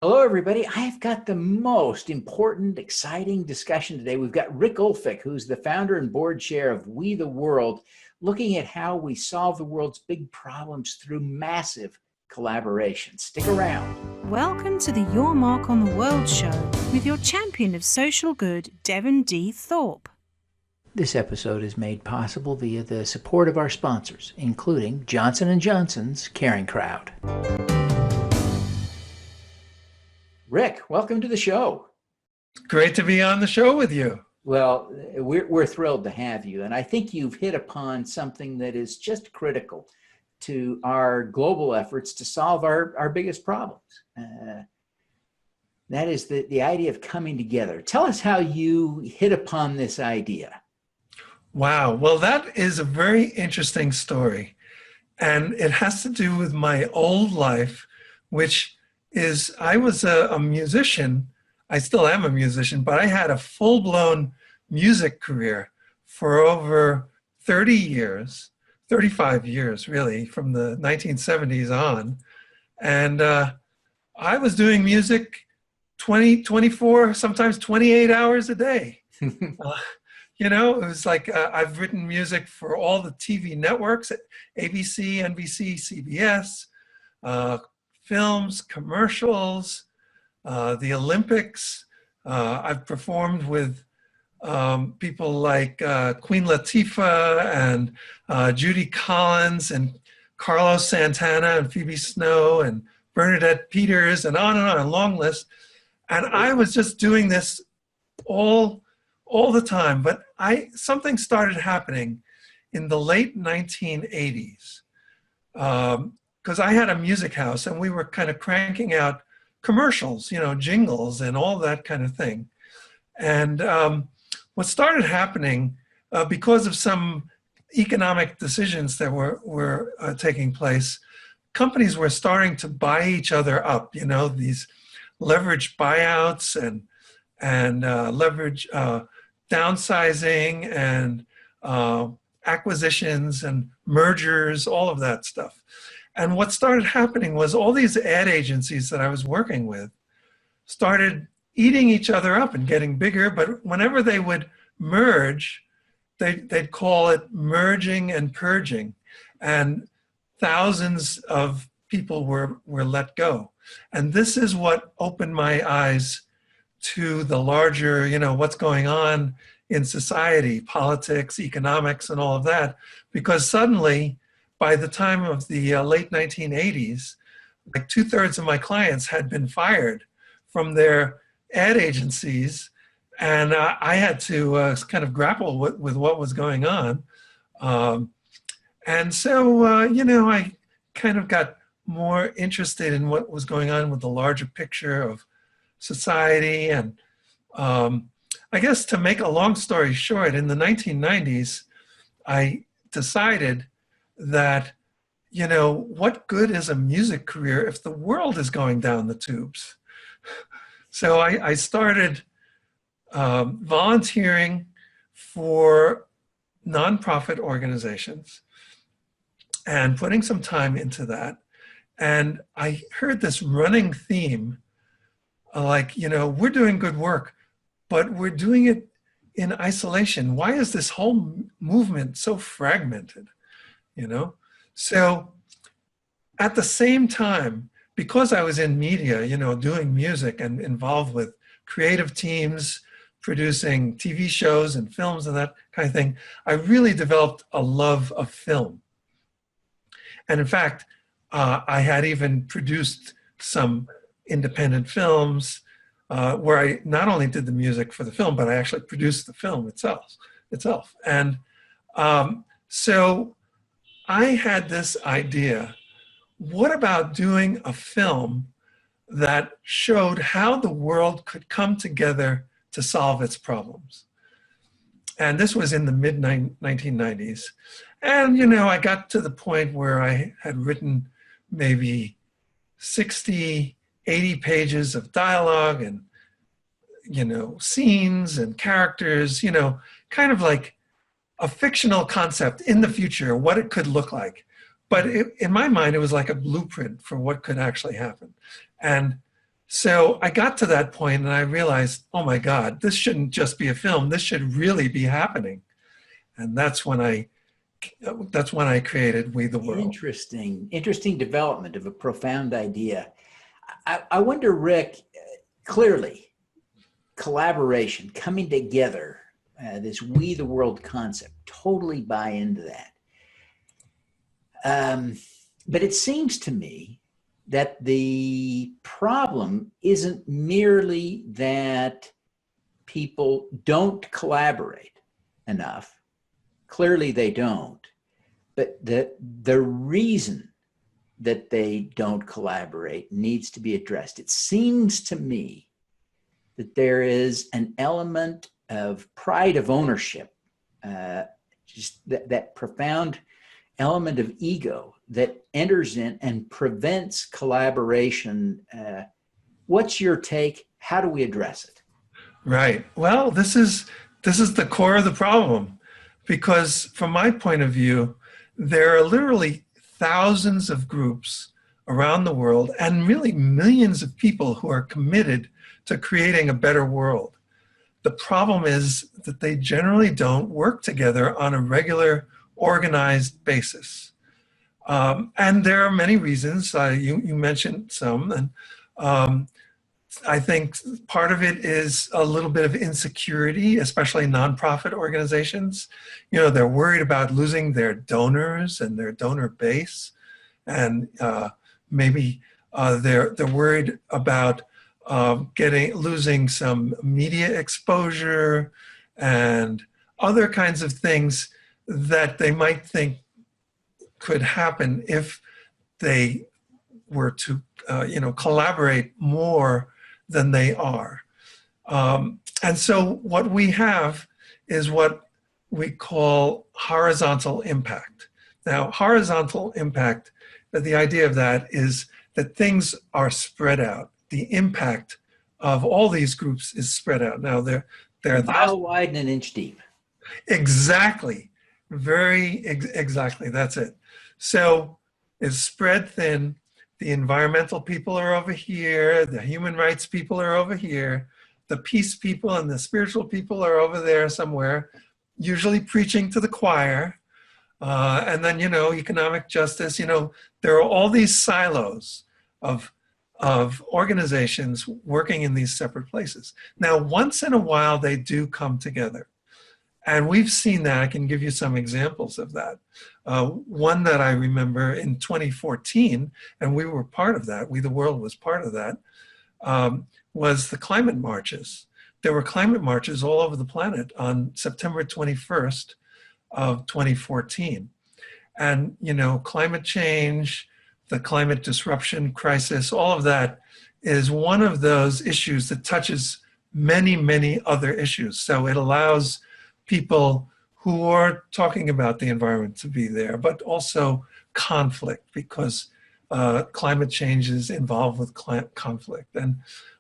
Hello, everybody. I've got the most important, exciting discussion today. We've got Rick Ulfik, who's the founder and board chair of We the World, looking at how we solve the world's big problems through massive collaboration. Stick around. Welcome to the Your Mark on the World show with your champion of social good, Devin D. Thorpe. This episode is made possible via the support of our sponsors, including Johnson & Johnson's Caring Crowd. Rick, welcome to the show. Great to be on the show with you. Well, we're thrilled to have you. And I think you've hit upon something that is just critical to our global efforts to solve our biggest problems. That is the idea of coming together. Tell us how you hit upon this idea. Wow. Well, that is a very interesting story. And it has to do with my old life, which is I was a musician. I still am a musician, but I had a full-blown music career for over 30 years, 35 years really, from the 1970s on. And I was doing music 20, 24, sometimes 28 hours a day. It was like I've written music for all the TV networks at ABC, NBC, CBS, films, commercials, the Olympics. I've performed with people like Queen Latifah and Judy Collins and Carlos Santana and Phoebe Snow and Bernadette Peters and on, a long list. And I was just doing this all the time. But something started happening in the late 1980s. Because I had a music house and we were kind of cranking out commercials, jingles and all that kind of thing. And what started happening, because of some economic decisions that were taking place, companies were starting to buy each other up, these leverage buyouts and leverage downsizing and acquisitions and mergers, all of that stuff. And what started happening was all these ad agencies that I was working with started eating each other up and getting bigger. But whenever they would merge, they'd call it merging and purging. And thousands of people were let go. And this is what opened my eyes to the larger, what's going on in society, politics, economics, and all of that. Because suddenly, by the time of the late 1980s, like 2/3 of my clients had been fired from their ad agencies, and I had to kind of grapple with what was going on. And so, I kind of got more interested in what was going on with the larger picture of society. And I guess to make a long story short, in the 1990s, I decided that, what good is a music career if the world is going down the tubes? So I started volunteering for nonprofit organizations and putting some time into that. And I heard this running theme, we're doing good work, but we're doing it in isolation. Why is this whole movement so fragmented? So at the same time, because I was in media, doing music and involved with creative teams, producing TV shows and films and that kind of thing, I really developed a love of film. And in fact, I had even produced some independent films where I not only did the music for the film, but I actually produced the film itself. And so I had this idea, what about doing a film that showed how the world could come together to solve its problems? And this was in the mid-1990s. And, I got to the point where I had written maybe 60, 80 pages of dialogue and, scenes and characters, kind of like a fictional concept in the future, what it could look like. But in my mind, it was like a blueprint for what could actually happen. And So I got to that point and I realized, oh my God, this shouldn't just be a film. This should really be happening. And that's when I created We the World. Interesting development of a profound idea. I wonder, Rick, clearly collaboration, coming together, this We the World concept, totally buy into that. But it seems to me that the problem isn't merely that people don't collaborate enough. Clearly they don't. But the reason that they don't collaborate needs to be addressed. It seems to me that there is an element of pride of ownership, just that profound element of ego that enters in and prevents collaboration. What's your take? How do we address it? Right. Well, this is the core of the problem, because from my point of view, there are literally thousands of groups around the world and really millions of people who are committed to creating a better world. The problem is that they generally don't work together on a regular, organized basis. And there are many reasons. You mentioned some. And I think part of it is a little bit of insecurity, especially nonprofit organizations. You know, they're worried about losing their donors and their donor base. And maybe they're worried about losing some media exposure and other kinds of things that they might think could happen if they were to collaborate more than they are. And so what we have is what we call horizontal impact. Now, horizontal impact, the idea of that is that things are spread out. The impact of all these groups is spread out. Now, they're a mile wide and an inch deep. Exactly. Exactly. That's it. So it's spread thin. The environmental people are over here. The human rights people are over here. The peace people and the spiritual people are over there somewhere, usually preaching to the choir. And then, economic justice, there are all these silos of organizations working in these separate places. Now, once in a while, they do come together. And we've seen that. I can give you some examples of that. One that I remember in 2014, and we were part of that, We the World was part of that, was the climate marches. There were climate marches all over the planet on September 21st of 2014. And, climate change, the climate disruption crisis, all of that is one of those issues that touches many, many other issues. So it allows people who are talking about the environment to be there, but also conflict, because climate change is involved with conflict. And,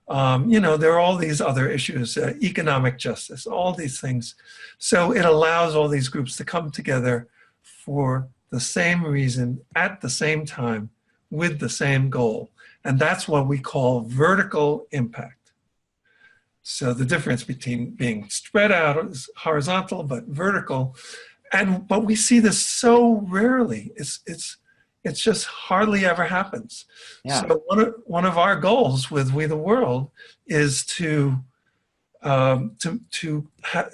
there are all these other issues, economic justice, all these things. So it allows all these groups to come together for the same reason, at the same time, with the same goal. And that's what we call vertical impact. So the difference between being spread out is horizontal, but vertical. But we see this so rarely. It's just hardly ever happens. Yeah. So one of our goals with We the World is to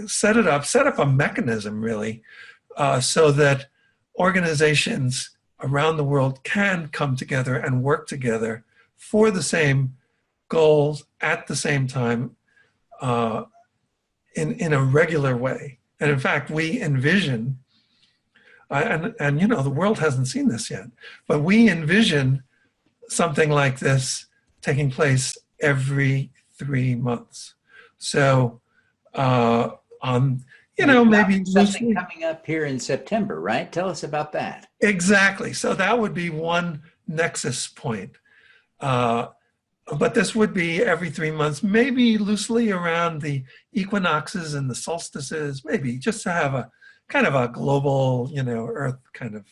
set up a mechanism, really, so that organizations around the world can come together and work together for the same goals at the same time, in a regular way. And in fact, we envision, and the world hasn't seen this yet, but we envision something like this taking place every 3 months. So maybe something coming up here in September, right? Tell us about that. Exactly. So that would be one nexus point. But this would be every 3 months, maybe loosely around the equinoxes and the solstices, maybe just to have a kind of a global, Earth kind of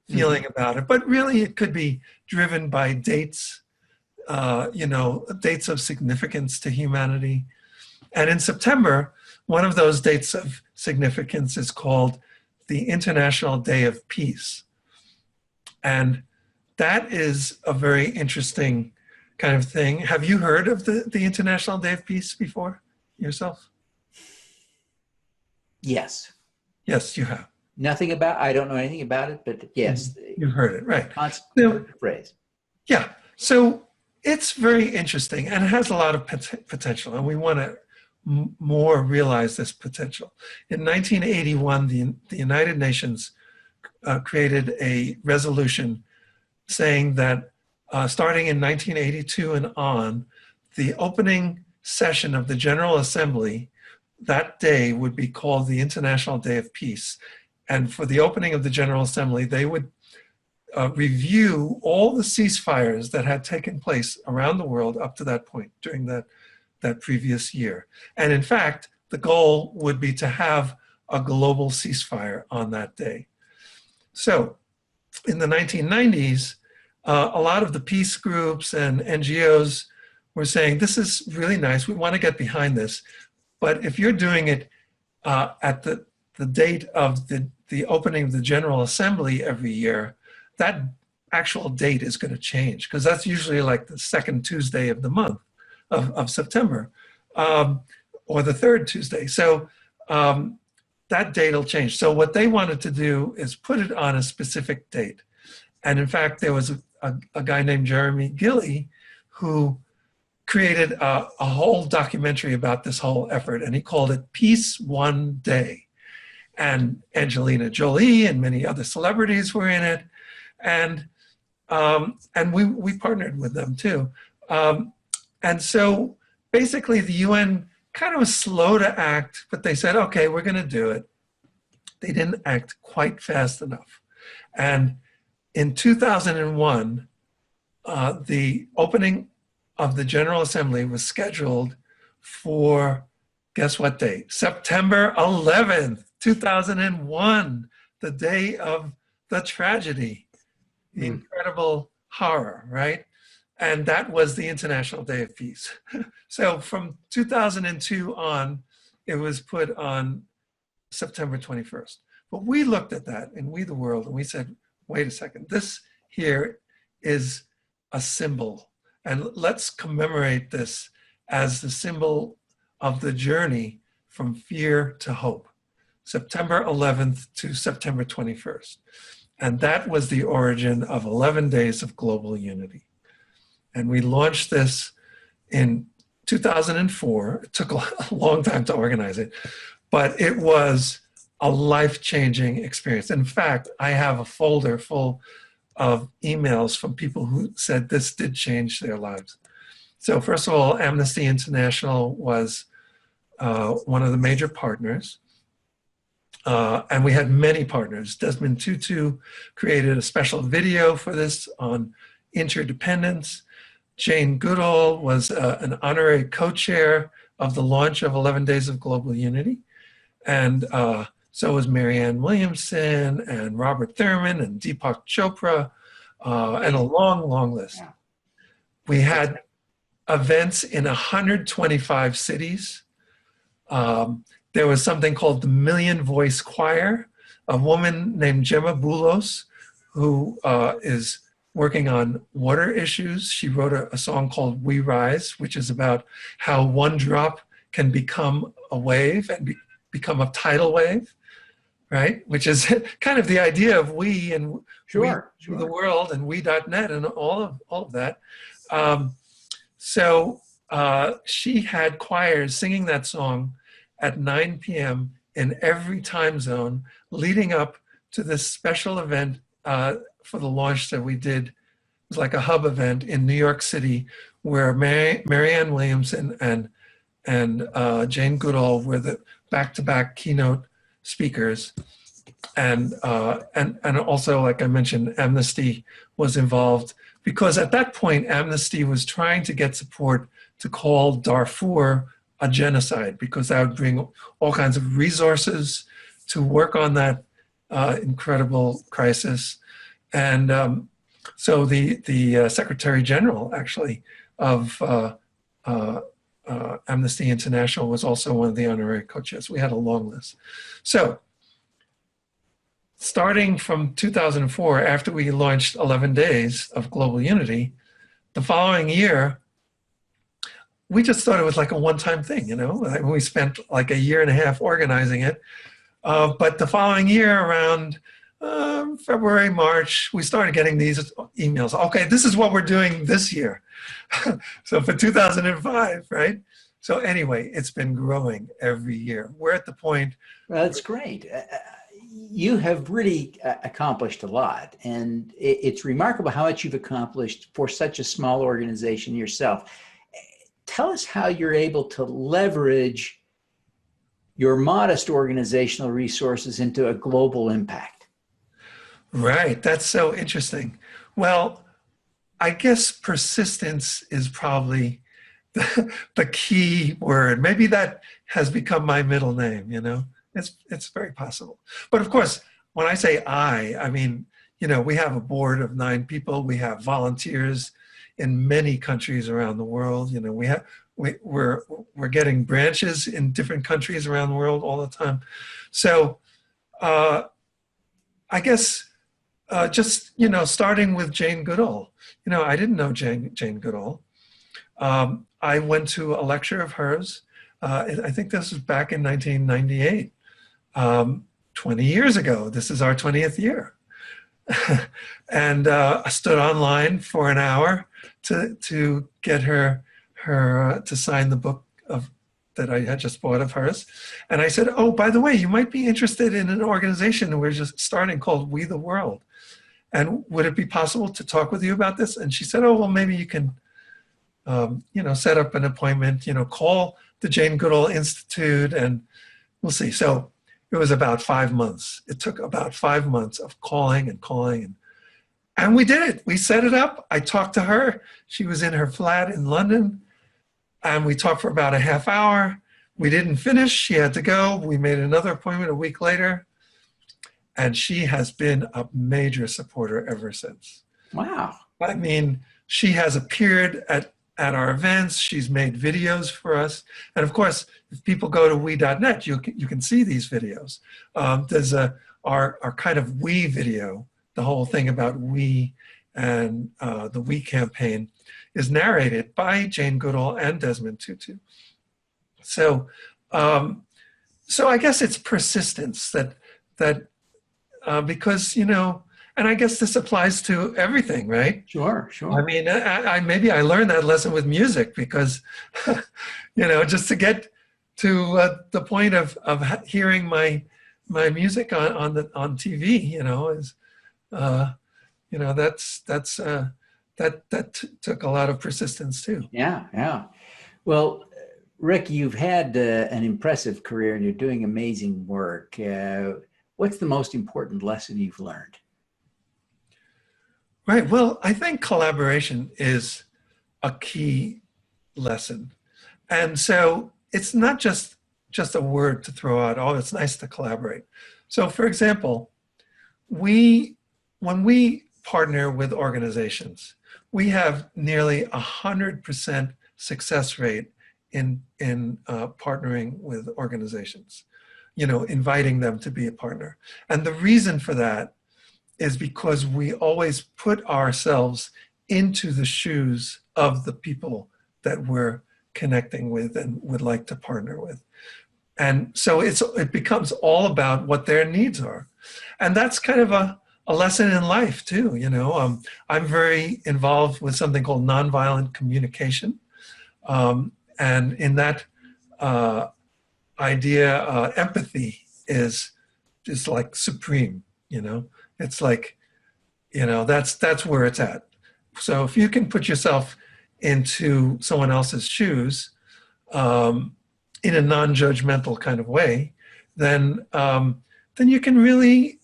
feeling about it. But really, it could be driven by dates dates of significance to humanity. And in September, one of those dates of significance is called the International Day of Peace. And that is a very interesting kind of thing. Have you heard of the International Day of Peace before yourself? Yes. Yes, you have. I don't know anything about it, but yes. You've heard it, right. Constant phrase. Yeah. So it's very interesting and it has a lot of potential, and we want to more realize this potential. In 1981, the United Nations created a resolution saying that starting in 1982 and on, the opening session of the General Assembly that day would be called the International Day of Peace. And for the opening of the General Assembly, they would review all the ceasefires that had taken place around the world up to that point during that previous year. And in fact, the goal would be to have a global ceasefire on that day. So in the 1990s, a lot of the peace groups and NGOs were saying, this is really nice, we want to get behind this. But if you're doing it at the date of the opening of the General Assembly every year, that actual date is going to change, because that's usually like the second Tuesday of the month of September, or the third Tuesday. So that date will change. So what they wanted to do is put it on a specific date. And in fact, there was a guy named Jeremy Gilley who created a whole documentary about this whole effort, and he called it Peace One Day. And Angelina Jolie and many other celebrities were in it, and we partnered with them too. And so basically the UN kind of was slow to act, but they said, okay, we're going to do it. They didn't act quite fast enough. And in 2001, the opening of the General Assembly was scheduled for, guess what date? September 11th, 2001, the day of the tragedy, the incredible horror, right? And that was the International Day of Peace. So from 2002 on, it was put on September 21st. But we looked at that in We the World and we said, wait a second, this here is a symbol. And let's commemorate this as the symbol of the journey from fear to hope, September 11th to September 21st. And that was the origin of 11 Days of Global Unity. And we launched this in 2004. It took a long time to organize it, but it was a life-changing experience. In fact, I have a folder full of emails from people who said this did change their lives. So first of all, Amnesty International was one of the major partners. And we had many partners. Desmond Tutu created a special video for this on interdependence. Jane Goodall was an honorary co-chair of the launch of 11 Days of Global Unity. And so was Marianne Williamson and Robert Thurman and Deepak Chopra, and a long, long list. We had events in 125 cities. There was something called the Million Voice Choir, a woman named Gemma Boulos, who is working on water issues. She wrote a song called We Rise, which is about how one drop can become a wave and become a tidal wave, right? Which is kind of the idea of we and we, the world, and we.net and all of that. So she had choirs singing that song at 9 p.m. in every time zone, leading up to this special event for the launch that we did. It was like a hub event in New York City, where Marianne Williamson and Jane Goodall were the back-to-back keynote speakers, and also, like I mentioned, Amnesty was involved, because at that point Amnesty was trying to get support to call Darfur a genocide, because that would bring all kinds of resources to work on that incredible crisis. And So the Secretary General, actually, of Amnesty International was also one of the honorary co-chairs. We had a long list. So starting from 2004, after we launched 11 Days of Global Unity, the following year, we just thought it was like a one-time thing, you know? We spent like a year and a half organizing it. But the following year, around February, March, we started getting these emails. Okay, this is what we're doing this year. So for 2005, right? So anyway, it's been growing every year. We're at the point. Well, that's great. You have really accomplished a lot, and it's remarkable how much you've accomplished for such a small organization yourself. Tell us how you're able to leverage your modest organizational resources into a global impact. Right, that's so interesting. Well, I guess persistence is probably the key word. Maybe that has become my middle name, you know? It's very possible. But of course, when I say I mean, you know, we have a board of 9 people. We have volunteers in many countries around the world. You know, we're getting branches in different countries around the world all the time. So I guess just, you know, starting with Jane Goodall. You know, I didn't know Jane Goodall. I went to a lecture of hers. I think this was back in 1998. 20 years ago. This is our 20th year. And I stood online for an hour to get her to sign the book that I had just bought of hers. And I said, oh, by the way, you might be interested in an organization we're just starting called We the World. And would it be possible to talk with you about this? And she said, oh, well, maybe you can, you know, set up an appointment, you know, call the Jane Goodall Institute and we'll see. So it was about 5 months. It took about 5 months of calling and we did it. We set it up. I talked to her. She was in her flat in London and we talked for about a half hour. We didn't finish. She had to go. We made another appointment a week later and she has been a major supporter ever since. Wow. I mean, she has appeared at our events. She's made videos for us. And of course, if people go to we.net, you can see these videos. There's our kind of we video, the whole thing about we and the we campaign is narrated by Jane Goodall and Desmond Tutu. So I guess it's persistence that because, you know, and I guess this applies to everything, right? Sure. I mean, maybe I learned that lesson with music because, you know, just to get to the point of hearing my music on TV, you know, is, you know, that took a lot of persistence too. Yeah. Well, Rick, you've had an impressive career and you're doing amazing work. What's the most important lesson you've learned? Right. Well, I think collaboration is a key lesson. And so it's not just a word to throw out, oh, it's nice to collaborate. So for example, when we partner with organizations, we have nearly 100% success rate in partnering with organizations, you know, inviting them to be a partner. And the reason for that is because we always put ourselves into the shoes of the people that we're connecting with and would like to partner with. And so it becomes all about what their needs are. And that's kind of a lesson in life too, you know. I'm very involved with something called nonviolent communication. And in that idea, empathy is like supreme, you know. It's like, you know, that's where it's at. So if you can put yourself into someone else's shoes in a non-judgmental kind of way, then you can really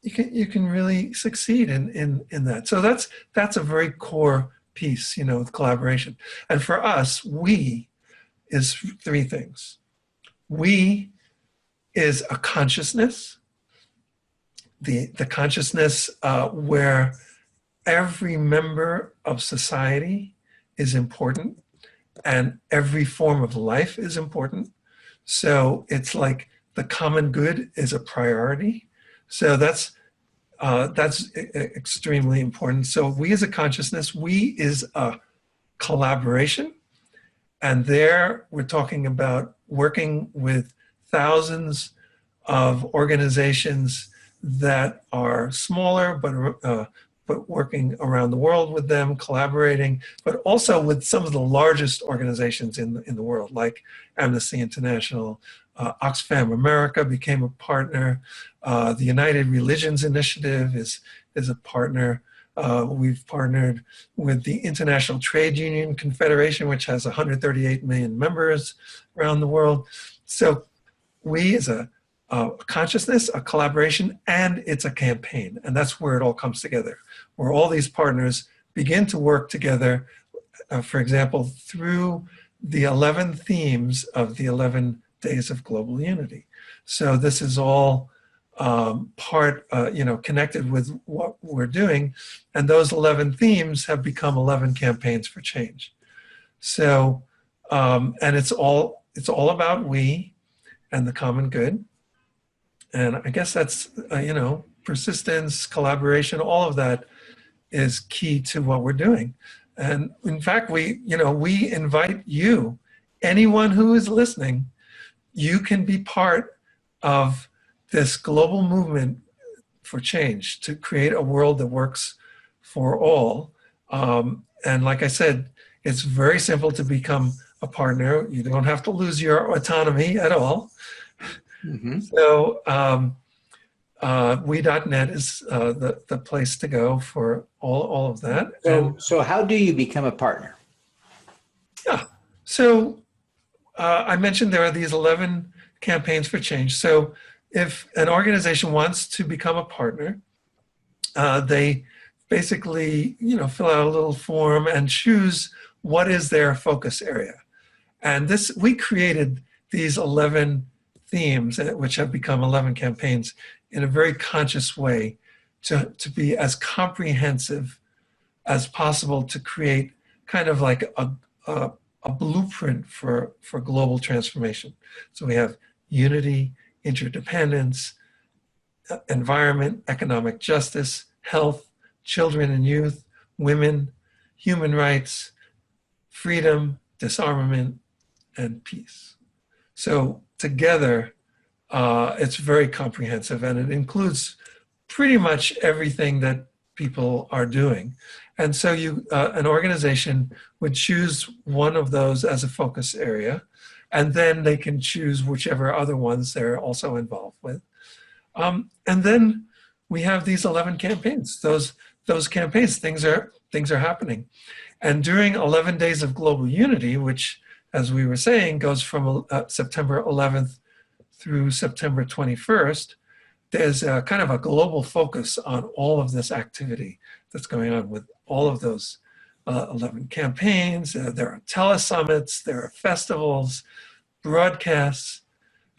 you can really succeed in that. So that's a very core piece, you know, with collaboration. And for us, we is 3 things. We is a consciousness. The consciousness where every member of society is important, and every form of life is important. So it's like the common good is a priority. So that's extremely important. So we as a consciousness, we is a collaboration. And there we're talking about working with thousands of organizations that are smaller, but working around the world with them, collaborating, but also with some of the largest organizations in the world, like Amnesty International. Oxfam America became a partner. The United Religions Initiative is a partner. We've partnered with the International Trade Union Confederation, which has 138 million members around the world. So we as a consciousness, a collaboration, and it's a campaign. And that's where it all comes together, where all these partners begin to work together, for example, through the 11 themes of the 11 Days of Global Unity. So this is all connected with what we're doing. And those 11 themes have become 11 campaigns for change. So, and it's all about we and the common good. And I guess that's, persistence, collaboration, all of that is key to what we're doing. And in fact, we invite you, anyone who is listening, you can be part of this global movement for change to create a world that works for all. And like I said, it's very simple to become a partner. You don't have to lose your autonomy at all. Mm-hmm. So we.net is the place to go for all of that. So how do you become a partner? Yeah. So I mentioned there are these 11 campaigns for change. So if an organization wants to become a partner, they basically, fill out a little form and choose what is their focus area. And we created these 11 themes, which have become 11 campaigns, in a very conscious way to be as comprehensive as possible, to create kind of like a blueprint for global transformation. So we have unity, interdependence, environment, economic justice, health, children and youth, women, human rights, freedom, disarmament, and peace. So together, it's very comprehensive, and it includes pretty much everything that people are doing. And so an organization would choose one of those as a focus area, and then they can choose whichever other ones they're also involved with. And then we have these 11 campaigns. Those campaigns, things are happening. And during 11 Days of Global Unity, which, as we were saying, goes from September 11th through September 21st, there's a kind of a global focus on all of this activity that's going on with all of those 11 campaigns. There are telesummits, there are festivals, broadcasts,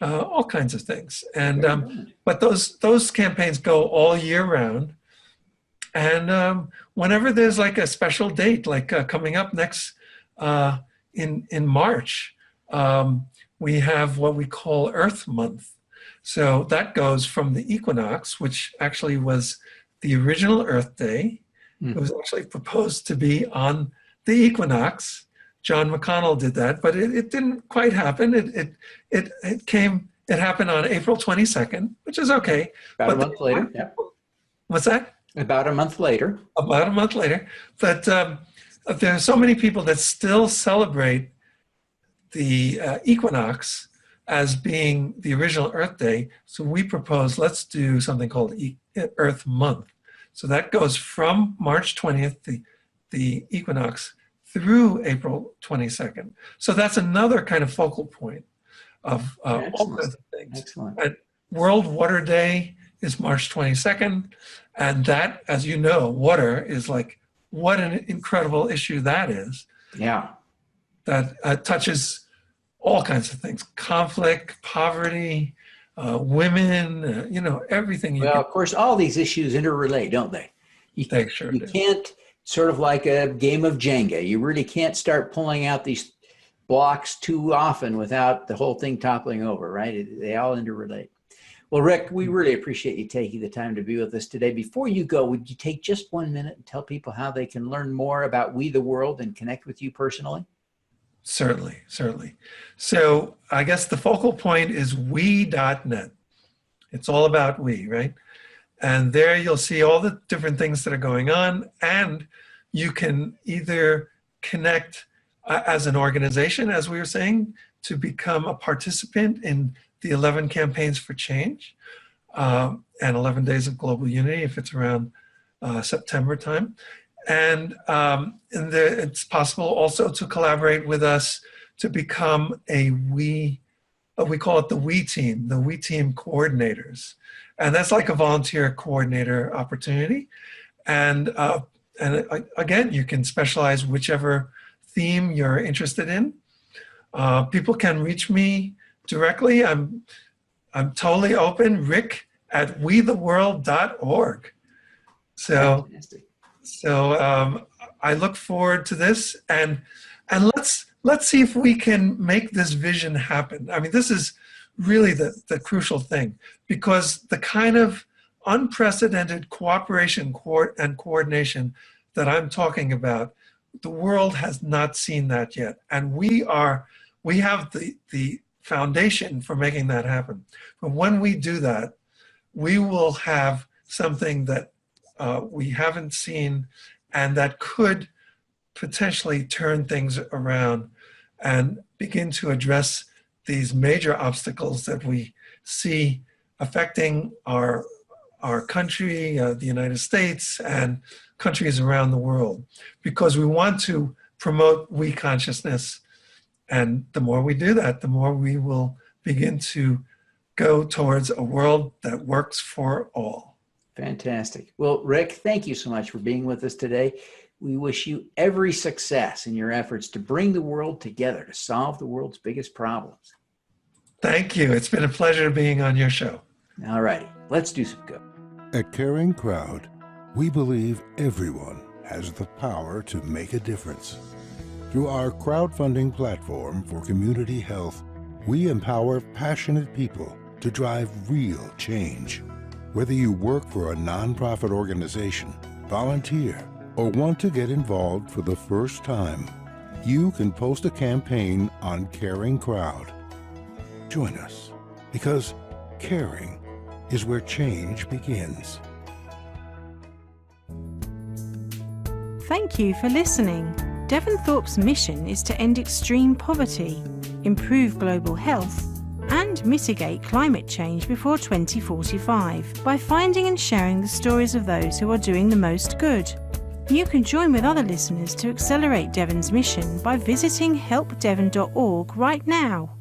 all kinds of things. And but those campaigns go all year round. And whenever there's like a special date, like coming up next in March, we have what we call Earth Month. So that goes from the equinox, which actually was the original Earth Day. It was actually proposed to be on the equinox. John McConnell did that, but it didn't quite happen. It happened on April 22nd, which is okay. About a month later. Yeah. What's that? About a month later. About a month later. But there are so many people that still celebrate the equinox as being the original Earth Day. So we propose, let's do something called Earth Month. So that goes from March 20th, the equinox, through April 22nd. So that's another kind of focal point of all kinds of things. Excellent. And World Water Day is March 22nd. And that, as you know, water is like, what an incredible issue that is. Yeah. That touches all kinds of things: conflict, poverty, women, everything. Well, of course, all these issues interrelate, don't they? They sure You do. can't, sort of like a game of Jenga, you really can't start pulling out these blocks too often without the whole thing toppling over, right? They all interrelate. Well, Rick, we really appreciate you taking the time to be with us today. Before you go, would you take just 1 minute and tell people how they can learn more about We the World and connect with you personally? Certainly, certainly. So I guess the focal point is we.net. It's all about we, right? And there you'll see all the different things that are going on, and you can either connect as an organization, as we were saying, to become a participant in the 11 campaigns for change and 11 days of global unity if it's around September time. And it's possible also to collaborate with us to become a we call it the we team coordinators. And that's like a volunteer coordinator opportunity. And again, you can specialize whichever theme you're interested in. People can reach me directly. I'm totally open, rick@wetheworld.org. So I look forward to this, and let's see if we can make this vision happen. I mean, this is really the crucial thing, because the kind of unprecedented cooperation and coordination that I'm talking about, the world has not seen that yet. And we have the foundation for making that happen. But when we do that, we will have something that we haven't seen, and that could potentially turn things around and begin to address these major obstacles that we see affecting our country, the United States, and countries around the world, because we want to promote we consciousness. And the more we do that, the more we will begin to go towards a world that works for all. Fantastic. Well, Rick, thank you so much for being with us today. We wish you every success in your efforts to bring the world together to solve the world's biggest problems. Thank you. It's been a pleasure being on your show. All righty, let's do some good. At Caring Crowd, we believe everyone has the power to make a difference. Through our crowdfunding platform for community health, we empower passionate people to drive real change. Whether you work for a nonprofit organization, volunteer, or want to get involved for the first time, you can post a campaign on Caring Crowd. Join us, because caring is where change begins. Thank you for listening. Devin Thorpe's mission is to end extreme poverty, improve global health, and mitigate climate change before 2045 by finding and sharing the stories of those who are doing the most good. You can join with other listeners to accelerate Devin's mission by visiting helpdevin.org right now.